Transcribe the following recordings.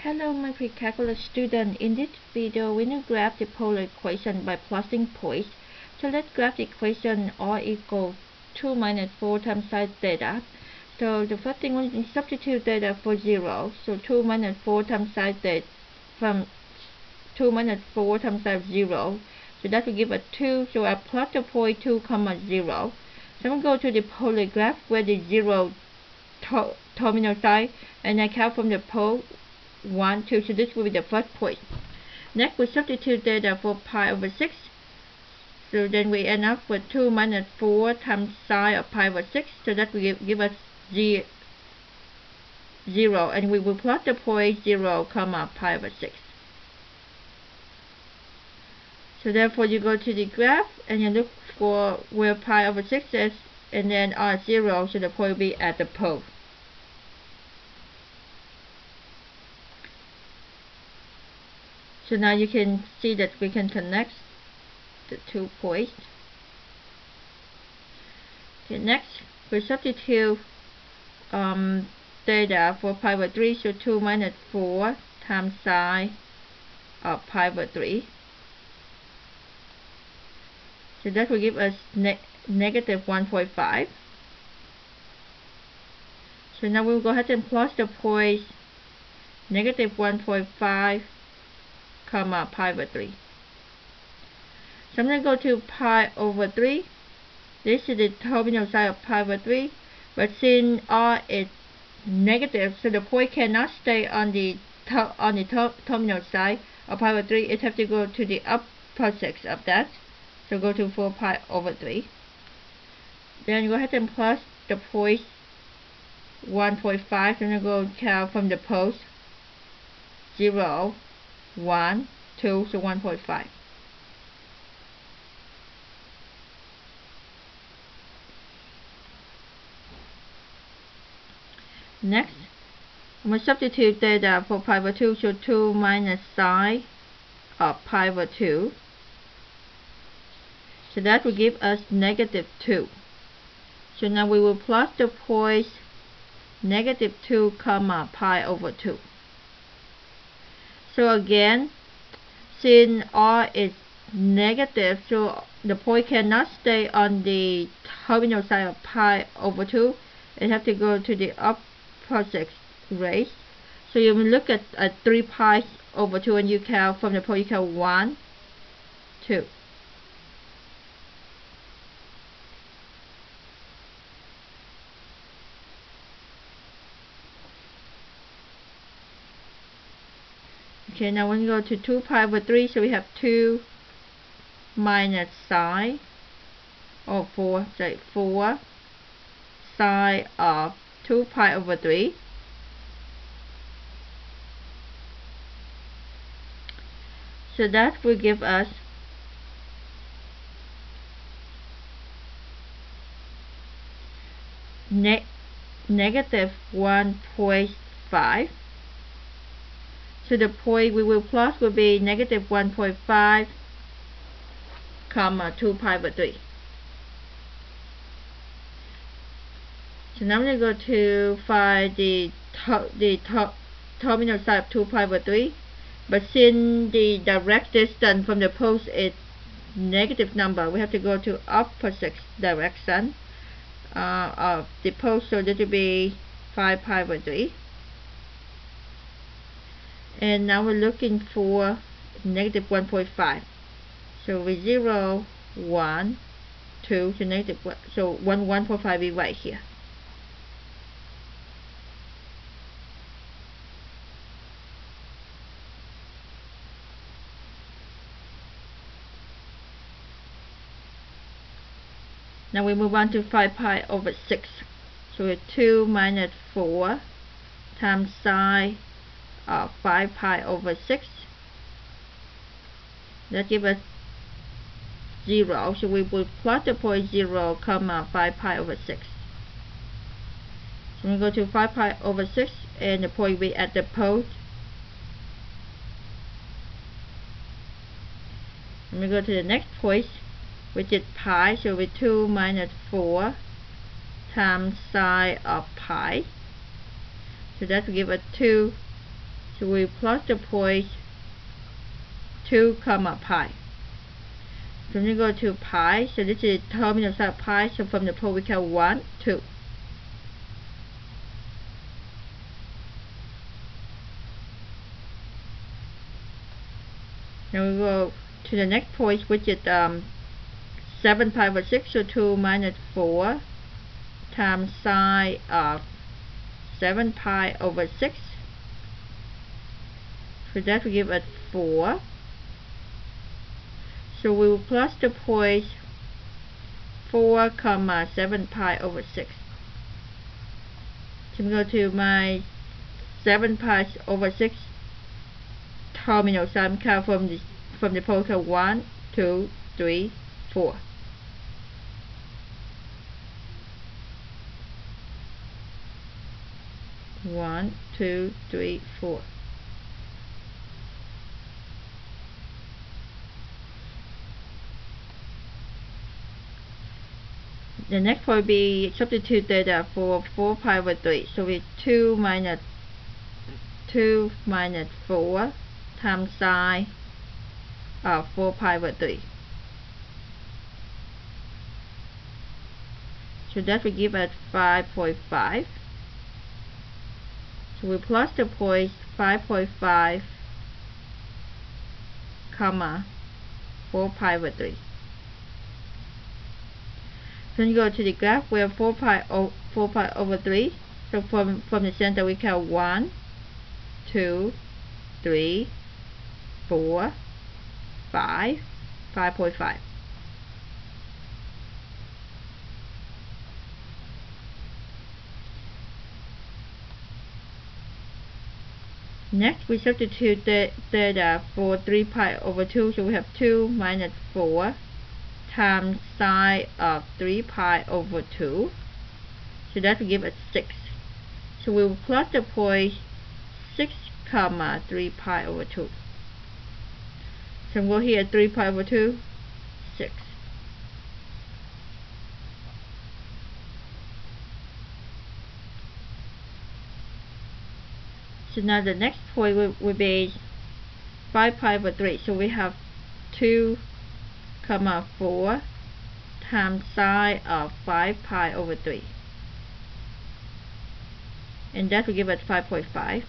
Hello, my pre-calculus student. In this video, we will graph the polar equation by plotting points. So let's graph the equation r equals 2 minus 4 times sine theta. So the first thing we need to substitute theta for 0. So 2 minus 4 times sine theta from 2 minus 4 times sine 0. So that will give us 2. So I plot the point 2, 0. So I'm going to go to the polar graph where the 0 terminal side, and I count from the pole 1, 2, so this will be the first point. Next, we substitute theta for pi over 6. So then we end up with 2 minus 4 times sine of pi over 6. So that will give us 0. And we will plot the point 0, pi over 6. So therefore, you go to the graph and you look for where pi over 6 is, and then r 0, so the point will be at the pole. So now you can see that we can connect the 2 points. Okay, next we substitute theta for pi over 3, so 2 minus 4 times sine of pi over 3. So that will give us negative 1.5. So now we'll go ahead and plot the points negative 1.5, pi over 3. So I'm going to go to pi over 3. This is the terminal side of pi over 3. But since r is negative, so the point cannot stay on the terminal side of pi over 3. It has to go to the upper 6 of that. So go to 4 pi over 3. Then go ahead and plot the point 1.5. So I'm going to go count from the poles 0, 1, 2, so 1.5. Next, I'm going to substitute theta for pi over 2, so 2 minus sine of pi over 2. So that will give us negative 2. So now we will plot the points negative 2, pi over 2. So again, since r is negative, so the point cannot stay on the terminal side of pi over 2. It has to go to the upper 6 raised. So you will look at 3 pi over 2 and you count from the point, you count 1, 2. Okay, now when you go to 2 pi over 3, so we have 2 minus sine, or 4 sine of 2 pi over 3. So that will give us negative 1.5. So the point we will plot will be negative 1.5, 2 pi over 3. So now I'm going to go to find the terminal side of 2 pi over 3. But since the direct distance from the poles is negative number, we have to go to opposite direction of the pole. So that will be 5 pi over 3. And now we're looking for negative 1.5. So with 0, 1, 2, so negative 1, so 1.5 is right here. Now we move on to 5 pi over 6. So it's 2 minus 4 times sine of 5 pi over 6. That gives us 0. So we will plot the point 0, 5 pi over 6. So we go to 5 pi over 6, and the point will be at the pole. And we go to the next point, which is pi. So with 2 minus 4 times sine of pi. So that will give us 2 So we plot the points 2, pi. So we go to pi, so this is terminal side pi, so from the pole we count 1, 2. Now we go to the next point, which is 7 pi over 6, so 2 minus 4 times sine of 7 pi over 6. So that will give us 4. So we will plus the points 4, 7 pi over 6. So we go to my 7 pi over 6 terminal, so I'm count from the pole count 1, 2, 3, 4. One, two, three, 4. The next will be substitute data for 4 pi over 3. So it's 2 minus 4 times sine of 4 pi over 3. So that will give us 5.5. So we plus the points 5.5, 4 pi over 3. Then you go to the graph, we have 4 pi over 3. So from the center we count 1, 2, 3, 4, 5, 5.5. Next we substitute the data for 3 pi over 2, so we have 2 minus 4 times sine of 3 pi over 2. So that will give us 6. So we will plot the point 6, 3 pi over 2. So I'm going here 3 pi over 2, 6. So now the next point will be 5 pi over 3. So we have 2, 4 times sine of 5 pi over 3. And that will give us 5.5.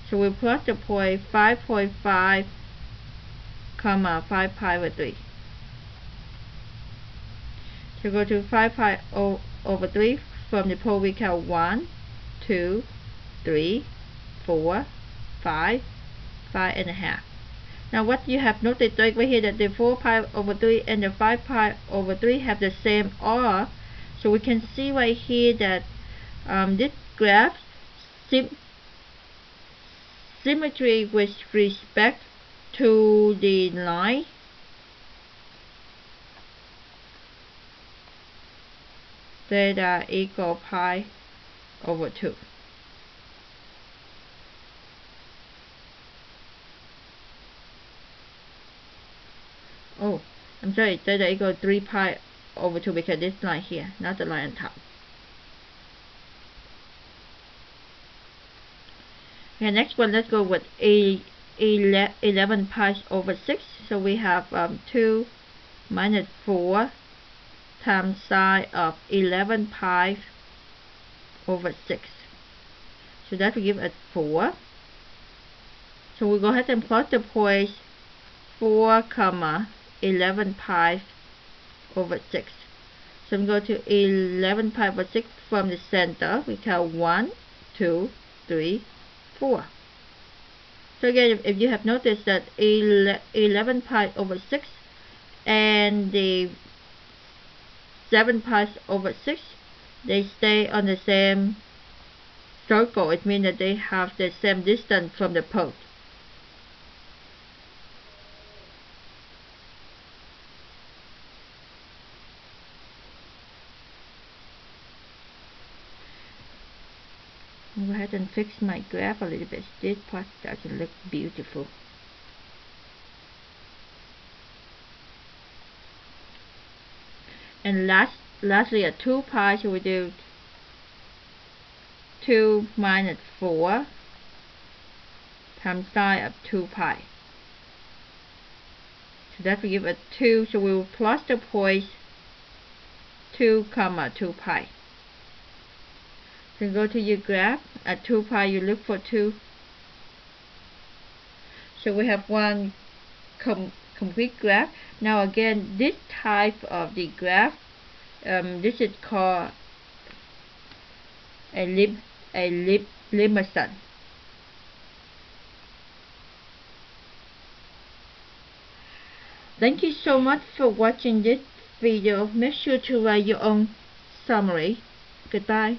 So we plot the point 5.5, 5 pi over 3. So go to 5 pi over 3. From the pole we count 1, 2, 3, 4, 5, 5.5. Now what you have noticed right here that the 4 pi over 3 and the 5 pi over 3 have the same R. So we can see right here that this graph symmetry with respect to the line. Theta equal pi over 2. Oh, I'm sorry, theta equal 3 pi over 2 because this line here, not the line on top. Okay, next one, let's go with 11 pi over 6. So we have 2 minus 4 times sine of 11 pi over 6. So that will give us 4. So we'll go ahead and plot the points 4, 11 pi over 6. So we go to 11 pi over 6 from the center. We count 1, 2, 3, 4. So again, if you have noticed that 11 pi over 6 and the 7 pi over 6, they stay on the same circle. It means that they have the same distance from the pole. I'll go ahead and fix my graph a little bit. This part doesn't look beautiful. And lastly, at 2 pi, so we do 2 minus 4 times sine of 2 pi. So that will give us 2, so we will plot the points 2, 2 pi. Then go to your graph. At 2 pi you look for 2. So we have one complete graph. Now again, this type of the graph, this is called a limison. Thank you so much for watching this video. Make sure to write your own summary. Goodbye.